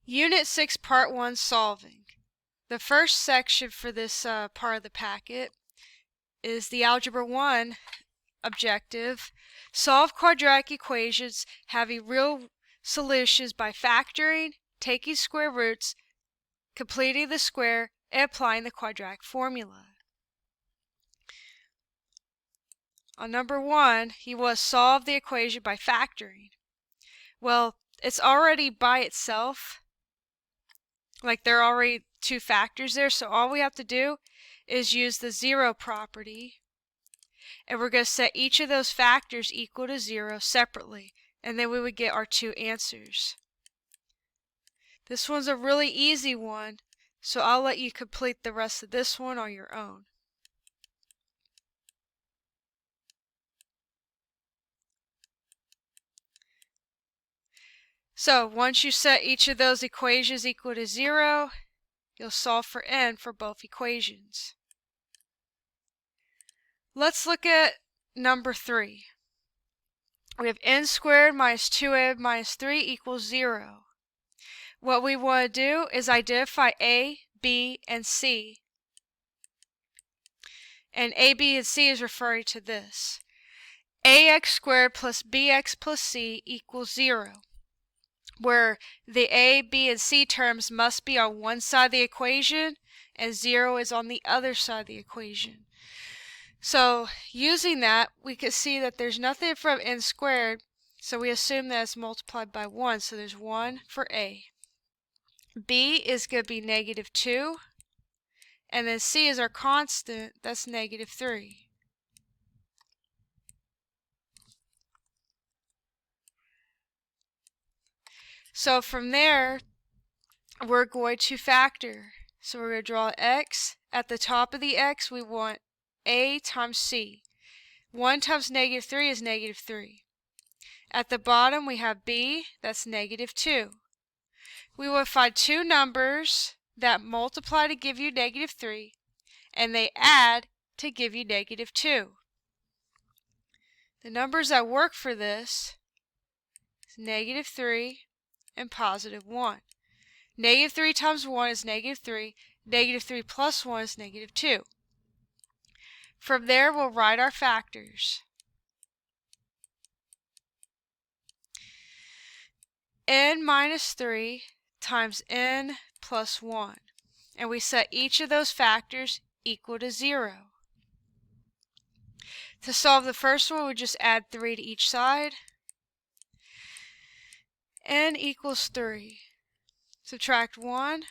Unit 6, Part 1, Solving. The first section for this part of the packet is the Algebra 1 objective. Solve quadratic equations having real solutions by factoring, taking square roots, completing the square, and applying the quadratic formula. On number 1, he was solve the equation by factoring. Well, it's already by itself. Like there are already two factors there, so all we have to do is use the zero property, and we're going to set each of those factors equal to 0 separately, and then we would get our two answers. This one's a really easy one, so I'll let you complete the rest of this one on your own. So once you set each of those equations equal to 0, you'll solve for n for both equations. Let's look at number 3. We have n squared minus 2n minus 3 equals 0. What we want to do is identify a, b, and c. And a, b, and c is referring to this. ax squared plus bx plus c equals 0, where the a, b, and c terms must be on one side of the equation and 0 is on the other side of the equation. So using that, we can see that there's nothing from n squared, so we assume that it's multiplied by 1, so there's 1 for a. B is going to be negative 2, and then c is our constant, that's negative 3. So from there, we're going to factor. So we're going to draw x. At the top of the x, we want a times c. 1 times negative 3 is negative 3. At the bottom, we have b, that's negative 2. We will find two numbers that multiply to give you negative 3, and they add to give you negative 2. The numbers that work for this is negative 3 and positive 1. Negative 3 times 1 is negative 3. Negative 3 plus 1 is negative 2. From there, we'll write our factors. N minus 3 times n plus 1. And we set each of those factors equal to 0. To solve the first one, we just add 3 to each side. N equals 3. Subtract 1.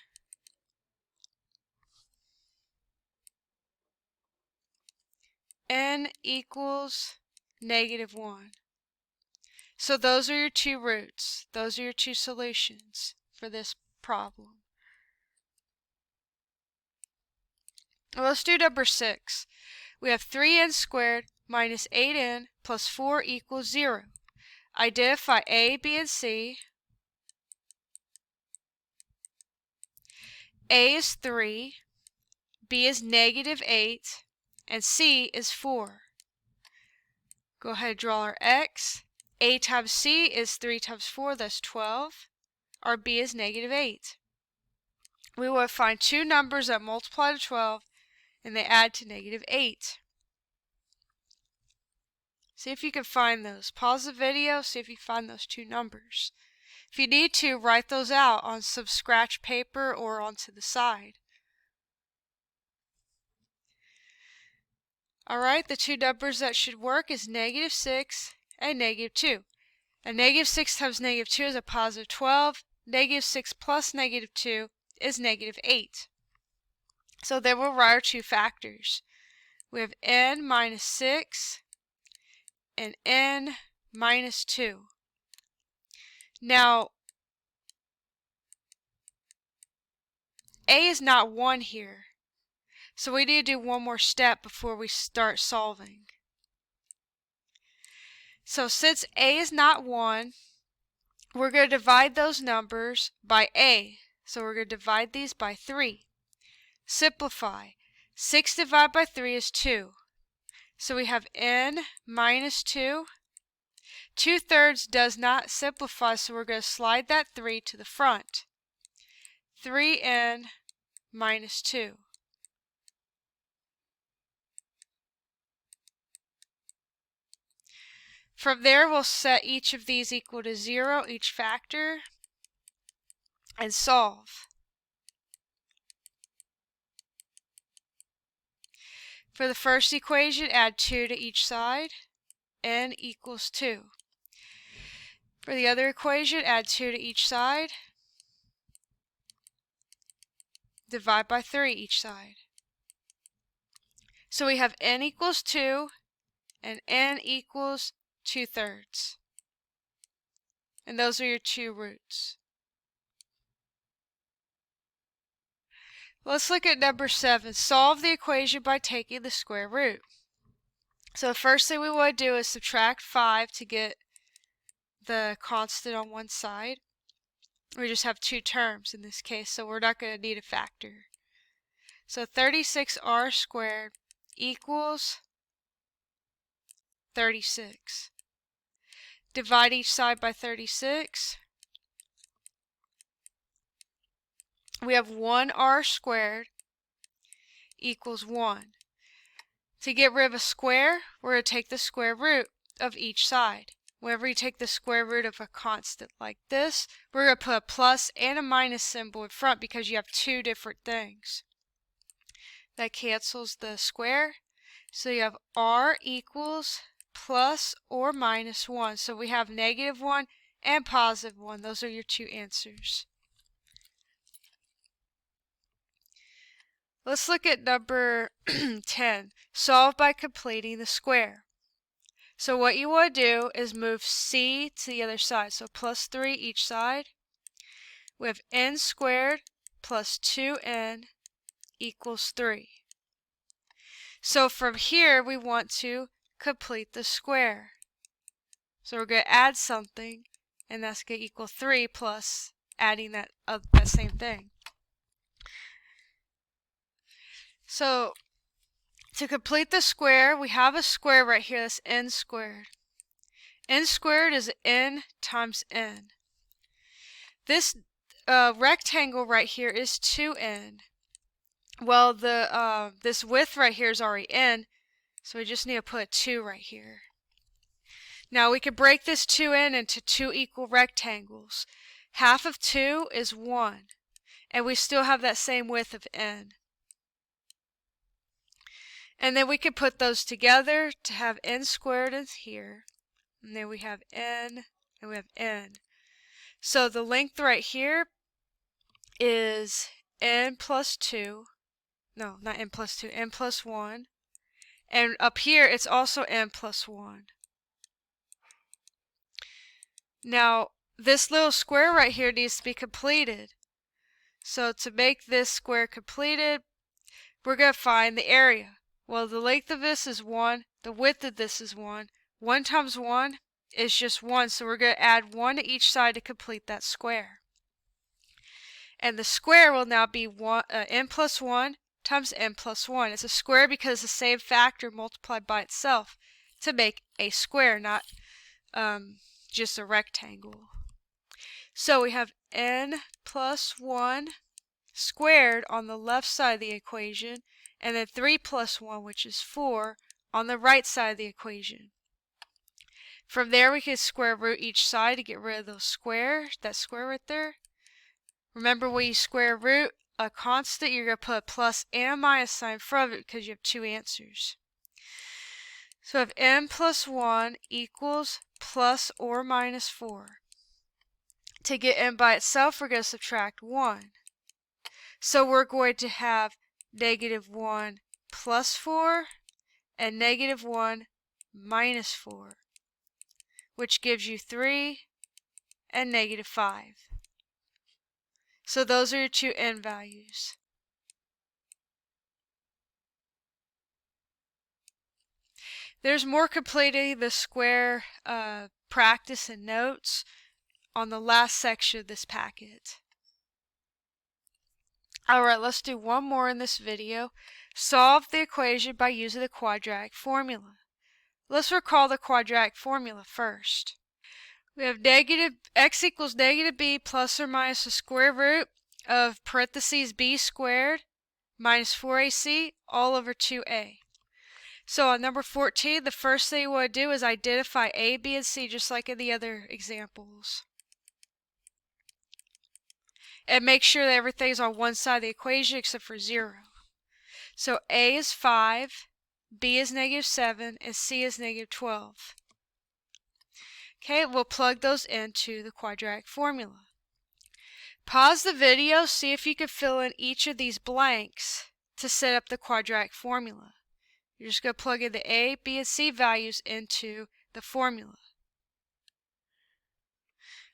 N equals negative 1. So those are your two roots. Those are your two solutions for this problem. Well, let's do number 6. We have 3n squared minus 8n plus 4 equals 0. Identify a, b, and c. A is 3, b is negative 8, and c is 4. Go ahead and draw our x. A times c is 3 times 4, that's 12. Our b is negative 8. We will find two numbers that multiply to 12, and they add to negative 8. See if you can find those. Pause the video, see if you find those two numbers. If you need to, write those out on some scratch paper or onto the side. Alright, the two numbers that should work is negative 6 and negative 2. And negative 6 times negative 2 is a positive 12. Negative 6 plus negative 2 is negative 8. So then we'll write our two factors. We have n minus 6 and n minus 2. Now, a is not 1 here, so we need to do one more step before we start solving. So since a is not 1, we're going to divide those numbers by a. So we're going to divide these by 3. Simplify. 6 divided by 3 is 2. So we have n minus 2. 2/3 does not simplify, so we're going to slide that 3 to the front. 3n minus 2. From there, we'll set each of these equal to 0, each factor, and solve. For the first equation, add 2 to each side, n equals 2. For the other equation, add 2 to each side, divide by 3 each side. So we have n equals 2 and n equals 2/3. And those are your two roots. Let's look at number 7. Solve the equation by taking the square root. So the first thing we want to do is subtract 5 to get the constant on one side. We just have two terms in this case, so we're not going to need a factor. So 36r squared equals 36. Divide each side by 36. We have 1r squared equals 1. To get rid of a square, we're going to take the square root of each side. Whenever you take the square root of a constant like this, we're going to put a plus and a minus symbol in front because you have two different things. That cancels the square. So you have r equals plus or minus 1. So we have -1 and +1. Those are your two answers. Let's look at number 10. Solve by completing the square. So what you want to do is move c to the other side. So plus 3 each side. We have n squared plus 2n equals 3. So from here we want to complete the square. So we're going to add something, and that's going to equal 3 plus adding that same thing. So to complete the square, we have a square right here, that's n squared. N squared is n times n. This rectangle right here is 2n. Well, this width right here is already n, so we just need to put a 2 right here. Now we can break this 2n into two equal rectangles. Half of 2 is 1, and we still have that same width of n. And then we can put those together to have n squared is here, and then we have n, and we have n. So the length right here is n plus 2. No, not n plus 2, n plus 1. And up here, it's also n plus 1. Now, this little square right here needs to be completed. So to make this square completed, we're going to find the area. Well, the length of this is 1. The width of this is 1. 1 times 1 is just 1, so we're going to add 1 to each side to complete that square. And the square will now be n plus 1 times n plus 1. It's a square because it's the same factor multiplied by itself to make a square, not just a rectangle. So we have n plus 1 squared on the left side of the equation, and then 3 plus 1, which is 4, on the right side of the equation. From there, we can square root each side to get rid of those squares, that square right there. Remember, when you square root a constant, you're going to put a plus and a minus sign in front of it because you have two answers. So if n plus 1 equals plus or minus 4. To get n by itself, we're going to subtract 1. So we're going to have -1 plus 4 and -1 minus 4, which gives you 3 and -5. So those are your two n values. There's more completing the square practice and notes on the last section of this packet. Alright, let's do one more in this video. Solve the equation by using the quadratic formula. Let's recall the quadratic formula first. We have x equals -b plus or minus the square root of parentheses b squared minus 4ac all over 2a. So on number 14, the first thing you want to do is identify a, b, and c just like in the other examples. And make sure that everything's on one side of the equation except for 0. So a is 5, b is negative 7, and c is negative 12. Okay, we'll plug those into the quadratic formula. Pause the video, see if you can fill in each of these blanks to set up the quadratic formula. You're just going to plug in the a, b, and c values into the formula.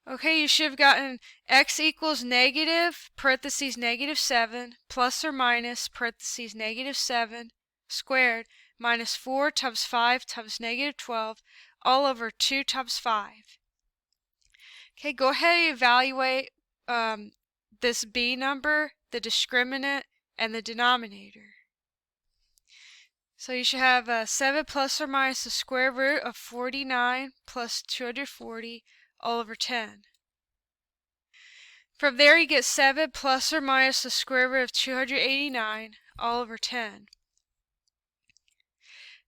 Okay, you should have gotten x equals negative, parentheses negative 7, plus or minus, parentheses negative 7, squared, minus 4 times 5 times negative 12, all over 2 times 5. Okay, go ahead and evaluate this b number, the discriminant, and the denominator. So you should have 7 plus or minus the square root of 49 plus 240 all over 10. From there you get 7 plus or minus the square root of 289 all over 10.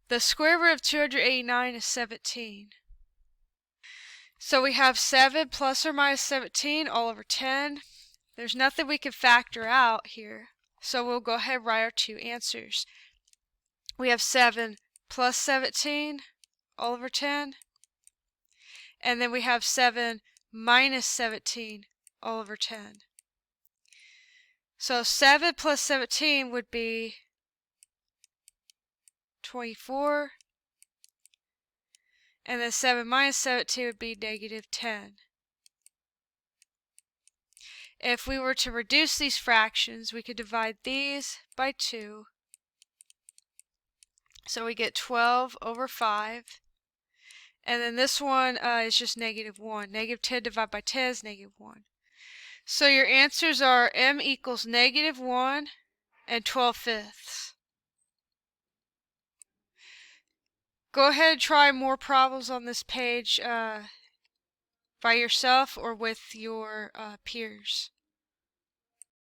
The square root of 289 is 17. So we have 7 plus or minus 17 all over 10. There's nothing we can factor out here, so we'll go ahead and write our two answers. We have 7 plus 17 all over 10, and then we have 7 minus 17 all over 10. So 7 plus 17 would be 24, and then 7 minus 17 would be negative 10. If we were to reduce these fractions, we could divide these by 2. So we get 12 over 5. And then this one is just negative 1. Negative 10 divided by 10 is negative 1. So your answers are m equals negative 1 and 12/5. Go ahead and try more problems on this page by yourself or with your peers.